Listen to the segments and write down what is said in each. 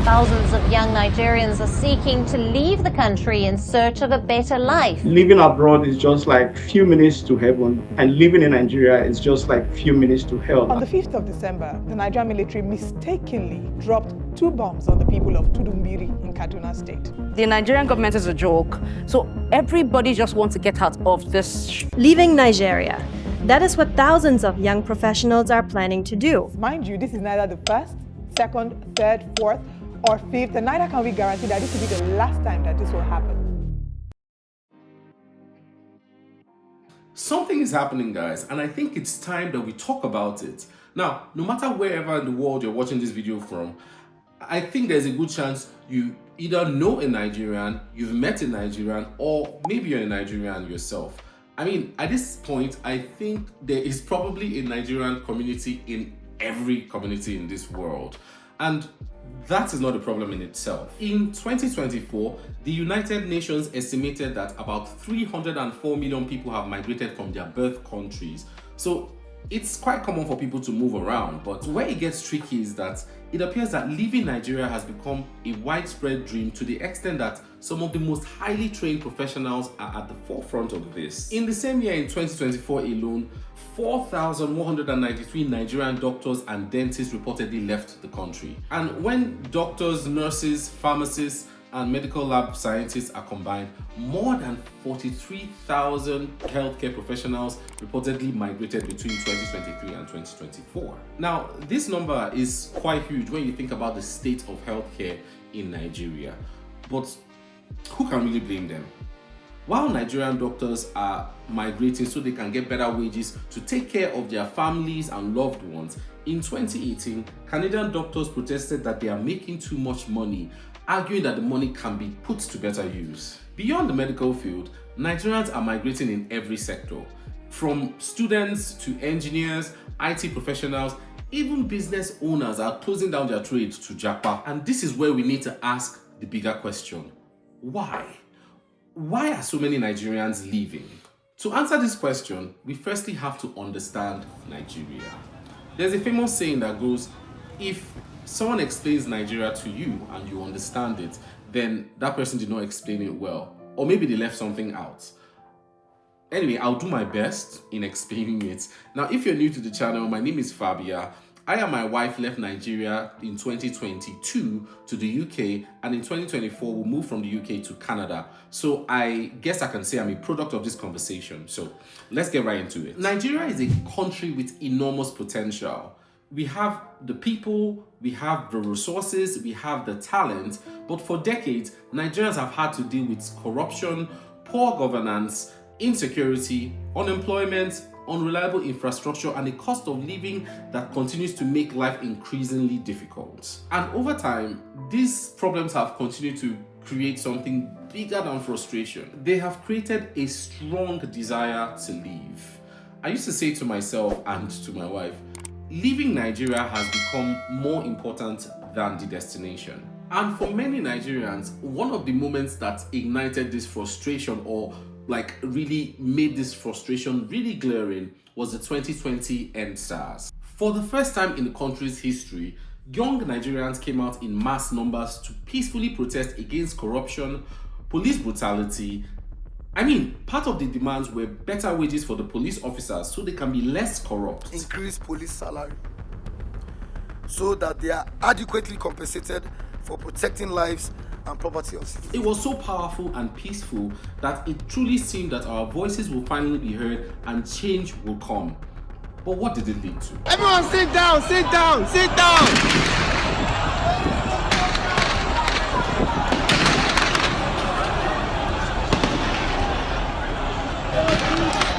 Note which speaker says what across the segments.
Speaker 1: Thousands of young Nigerians are seeking to leave the country in search of a better life.
Speaker 2: Living abroad is just like few minutes to heaven, and living in Nigeria is just like few minutes to hell.
Speaker 3: On the 5th of December, the Nigerian military mistakenly dropped 2 bombs on the people of Tudumbiri in Kaduna State.
Speaker 4: The Nigerian government is a joke, so everybody just wants to get out of this.
Speaker 5: Leaving Nigeria. That is what thousands of young professionals are planning to do.
Speaker 3: Mind you, this is neither the first, second, third, fourth, or fifth, and neither can we guarantee that this will be the last time that this will happen.
Speaker 6: Something is happening, guys, and I think it's time that we talk about it. Now, no matter wherever in the world you're watching this video from, I think there's a good chance you either know a Nigerian, you've met a Nigerian, or maybe you're a Nigerian yourself. I mean, at this point, I think there is probably a Nigerian community in every community in this world. And that is not a problem in itself. In 2024, the United Nations estimated that about 304 million people have migrated from their birth countries. So it's quite common for people to move around, but where it gets tricky is that it appears that leaving Nigeria has become a widespread dream to the extent that some of the most highly trained professionals are at the forefront of this. In the same year, in 2024 alone, 4,193 Nigerian doctors and dentists reportedly left the country. And when doctors, nurses, pharmacists, and medical lab scientists are combined, more than 43,000 healthcare professionals reportedly migrated between 2023 and 2024. Now, this number is quite huge when you think about the state of healthcare in Nigeria. But who can really blame them? While Nigerian doctors are migrating so they can get better wages to take care of their families and loved ones, in 2018, Canadian doctors protested that they are making too much money, arguing that the money can be put to better use. Beyond the medical field, Nigerians are migrating in every sector. From students to engineers, IT professionals, even business owners are closing down their trade to Japa. And this is where we need to ask the bigger question. Why? Why are so many Nigerians leaving? To answer this question, we firstly have to understand Nigeria. There's a famous saying that goes, if someone explains Nigeria to you and you understand it, then that person did not explain it well. Or maybe they left something out. Anyway, I'll do my best in explaining it. Now, if you're new to the channel, my name is Fabia. I and my wife left Nigeria in 2022 to the UK, and in 2024 we moved from the UK to Canada. So I guess I can say I'm a product of this conversation. So let's get right into it. Nigeria is a country with enormous potential. We have the people, we have the resources, we have the talent, but for decades, Nigerians have had to deal with corruption, poor governance, insecurity, unemployment, unreliable infrastructure, and a cost of living that continues to make life increasingly difficult. And over time, these problems have continued to create something bigger than frustration. They have created a strong desire to leave. I used to say to myself and to my wife, leaving Nigeria has become more important than the destination. And for many Nigerians, one of the moments that ignited this frustration or really made this frustration really glaring was the 2020 end Sars. For the first time in the country's history, young Nigerians came out in mass numbers to peacefully protest against corruption, police brutality. I mean, part of the demands were better wages for the police officers so they can be less corrupt.
Speaker 7: Increase police salary so that they are adequately compensated for protecting lives and property of citizens.
Speaker 6: It was so powerful and peaceful that it truly seemed that our voices will finally be heard and change will come. But what did it lead to?
Speaker 7: Everyone sit down, sit down, sit down!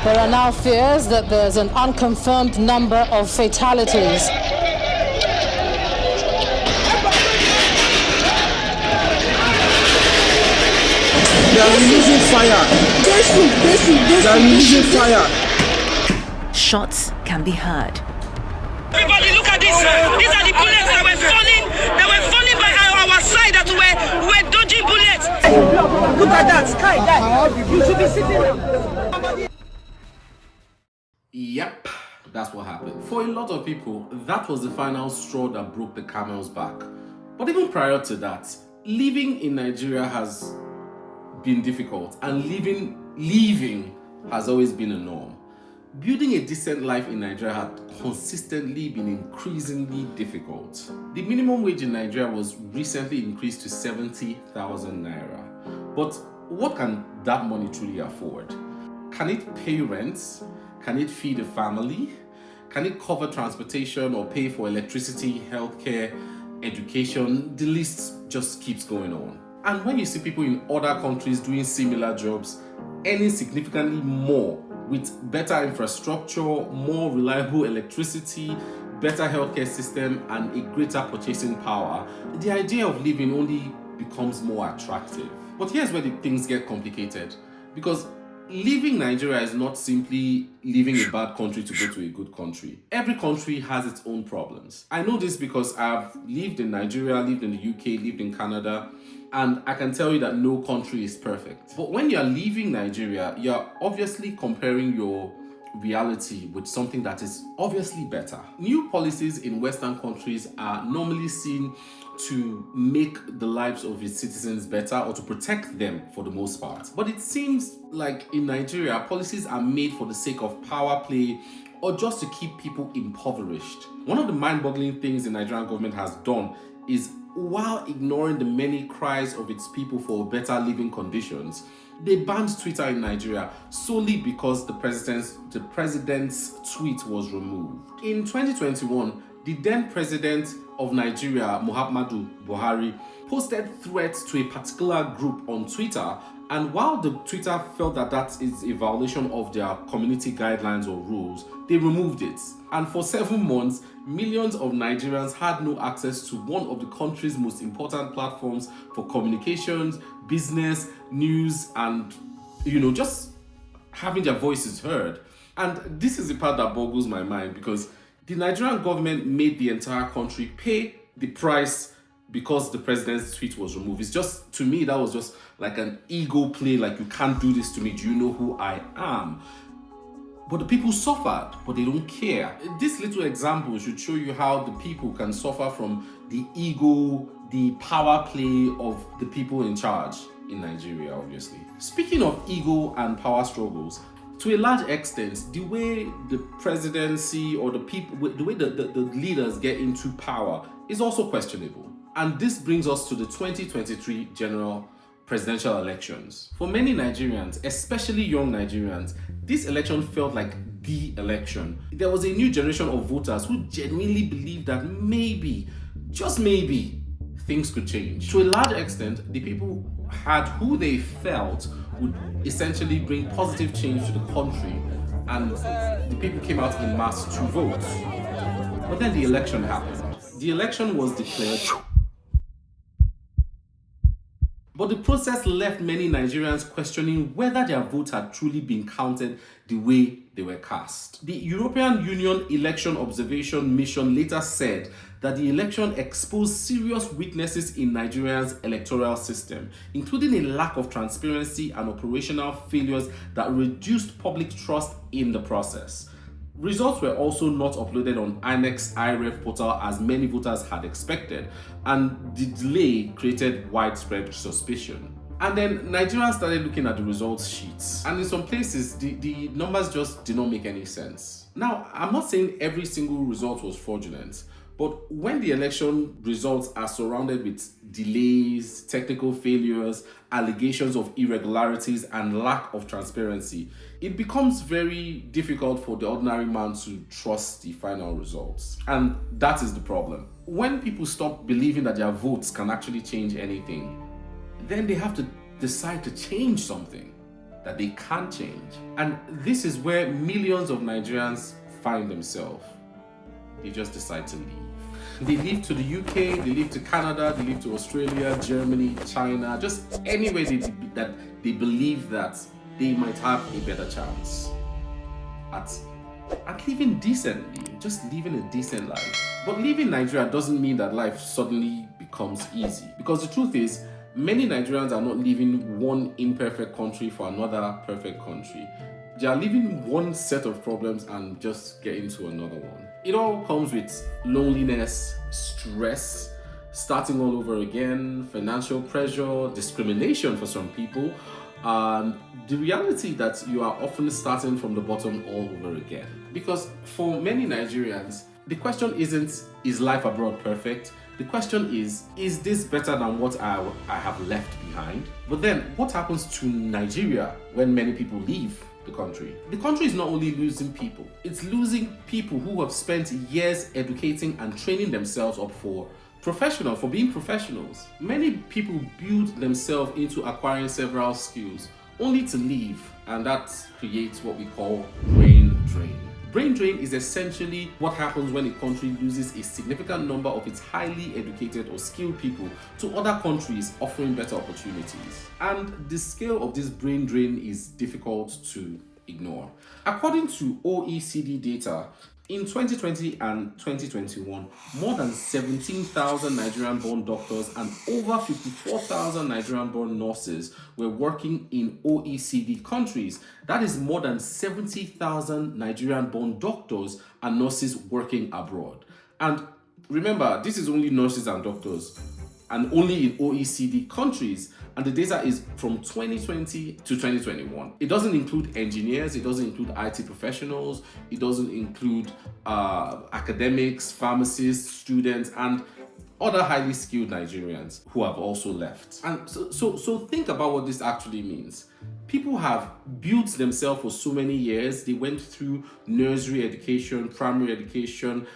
Speaker 8: There are now fears that there's an unconfirmed number of fatalities.
Speaker 9: They are releasing fire. They are releasing fire.
Speaker 10: Shots can be heard.
Speaker 11: Everybody look at this. These are the bullets that were falling by our side, that were dodging bullets.
Speaker 3: Look at that sky, that you should be sitting down.
Speaker 6: Yep, that's what happened. For a lot of people, that was the final straw that broke the camel's back. But even prior to that, living in Nigeria has been difficult, and leaving has always been a norm. Building a decent life in Nigeria had consistently been increasingly difficult. The minimum wage in Nigeria was recently increased to 70,000 naira. But what can that money truly afford? Can it pay rent? Can it feed a family? Can it cover transportation or pay for electricity, healthcare, education? The list just keeps going on. And when you see people in other countries doing similar jobs, earning significantly more with better infrastructure, more reliable electricity, better healthcare system, and a greater purchasing power, the idea of living only becomes more attractive. But here's where the things get complicated, because leaving Nigeria is not simply leaving a bad country to go to a good country. Every country has its own problems. I know this because I've lived in Nigeria, lived in the UK, lived in Canada, and I can tell you that no country is perfect. But when you're leaving Nigeria, you're obviously comparing your reality with something that is obviously better. New policies in Western countries are normally seen to make the lives of its citizens better or to protect them for the most part. But it seems like in Nigeria, policies are made for the sake of power play or just to keep people impoverished. One of the mind-boggling things the Nigerian government has done is, while ignoring the many cries of its people for better living conditions, they banned Twitter in Nigeria solely because the president's tweet was removed. In 2021, the then president of Nigeria, Muhammadu Buhari, posted threats to a particular group on Twitter, and while the Twitter felt that that is a violation of their community guidelines or rules, they removed it. And for 7 months, millions of Nigerians had no access to one of the country's most important platforms for communications, business, news, and, just having their voices heard. And this is the part that boggles my mind, because the Nigerian government made the entire country pay the price because the president's tweet was removed. It's just, to me, that was just like an ego play, like, you can't do this to me, do you know who I am? But the people suffered, but they don't care. This little example should show you how the people can suffer from the ego, the power play of the people in charge in Nigeria, obviously. Speaking of ego and power struggles, to a large extent, the way the presidency or the way the leaders get into power is also questionable. And this brings us to the 2023 general presidential elections. For many Nigerians, especially young Nigerians, this election felt like the election. There was a new generation of voters who genuinely believed that maybe, just maybe, things could change. To a large extent, the people had who they felt would essentially bring positive change to the country, and the people came out in mass to vote. But then the election happened. The election was declared, but the process left many Nigerians questioning whether their votes had truly been counted the way they were cast. The European Union Election Observation Mission later said that the election exposed serious weaknesses in Nigeria's electoral system, including a lack of transparency and operational failures that reduced public trust in the process. Results were also not uploaded on INEC's iRef portal as many voters had expected, and the delay created widespread suspicion. And then Nigerians started looking at the results sheets, and in some places the numbers just did not make any sense. Now, I'm not saying every single result was fraudulent, but when the election results are surrounded with delays, technical failures, allegations of irregularities, and lack of transparency, it becomes very difficult for the ordinary man to trust the final results. And that is the problem. When people stop believing that their votes can actually change anything, then they have to decide to change something that they can't change. And this is where millions of Nigerians find themselves. They just decide to leave. They leave to the UK, they leave to Canada, they leave to Australia, Germany, China, just anywhere that they believe that they might have a better chance at living decently, just living a decent life. But leaving Nigeria doesn't mean that life suddenly becomes easy. Because the truth is, many Nigerians are not leaving one imperfect country for another perfect country. They are leaving one set of problems and just getting to another one. It all comes with loneliness, stress, starting all over again, financial pressure, discrimination for some people, and the reality that you are often starting from the bottom all over again. Because for many Nigerians, the question isn't, is life abroad perfect? The question is this better than what I have left behind? But then, what happens to Nigeria when many people leave the country? The country is not only losing people, it's losing people who have spent years educating and training themselves up for being professionals. Many people build themselves into acquiring several skills only to leave, and that creates what we call brain drain. Brain drain is essentially what happens when a country loses a significant number of its highly educated or skilled people to other countries offering better opportunities. And the scale of this brain drain is difficult to ignore. According to OECD data, in 2020 and 2021, more than 17,000 Nigerian-born doctors and over 54,000 Nigerian-born nurses were working in OECD countries. That is more than 70,000 Nigerian-born doctors and nurses working abroad. And remember, this is only nurses and doctors, and only in OECD countries, and the data is from 2020 to 2021. It doesn't include engineers, it doesn't include IT professionals, it doesn't include academics, pharmacists, students, and other highly skilled Nigerians who have also left. And so think about what this actually means. People have built themselves for so many years. They went through nursery education, primary education,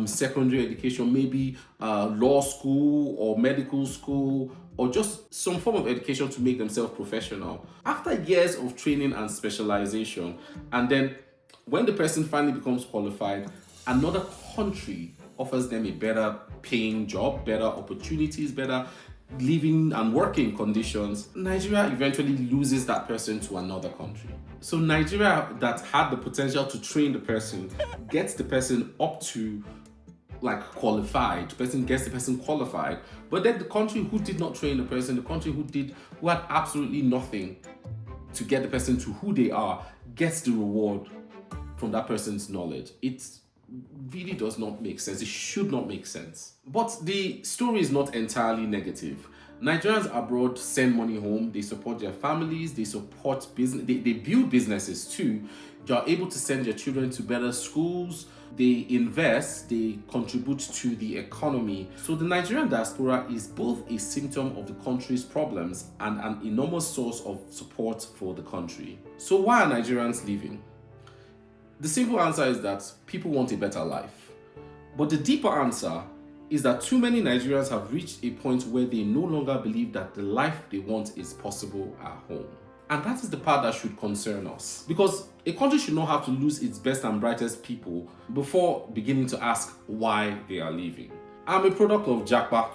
Speaker 6: secondary education, maybe law school or medical school, or just some form of education to make themselves professional. After years of training and specialization, and then when the person finally becomes qualified, another country offers them a better paying job, better opportunities, better living and working conditions, Nigeria eventually loses that person to another country. So Nigeria that had the potential to train the person gets the person up to qualified, the person gets the person qualified, but then the country who did not train the person, the country who had absolutely nothing to get the person to who they are, gets the reward from that person's knowledge. It really does not make sense. It should not make sense. But the story is not entirely negative. Nigerians abroad send money home, they support their families, they support business, they build businesses too. You are able to send your children to better schools, they invest, they contribute to the economy. So the Nigerian diaspora is both a symptom of the country's problems and an enormous source of support for the country. So why are Nigerians leaving? The simple answer is that people want a better life. But the deeper answer is that too many Nigerians have reached a point where they no longer believe that the life they want is possible at home. And that is the part that should concern us. Because a country should not have to lose its best and brightest people before beginning to ask why they are leaving. I'm a product of Japa.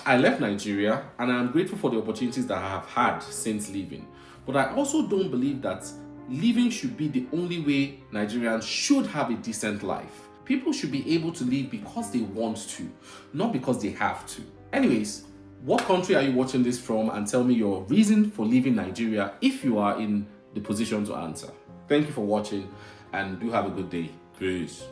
Speaker 6: I left Nigeria and I am grateful for the opportunities that I have had since leaving. But I also don't believe that leaving should be the only way Nigerians should have a decent life. People should be able to leave because they want to, not because they have to. Anyways, what country are you watching this from? And tell me your reason for leaving Nigeria if you are in the position to answer. Thank you for watching and do have a good day. Peace.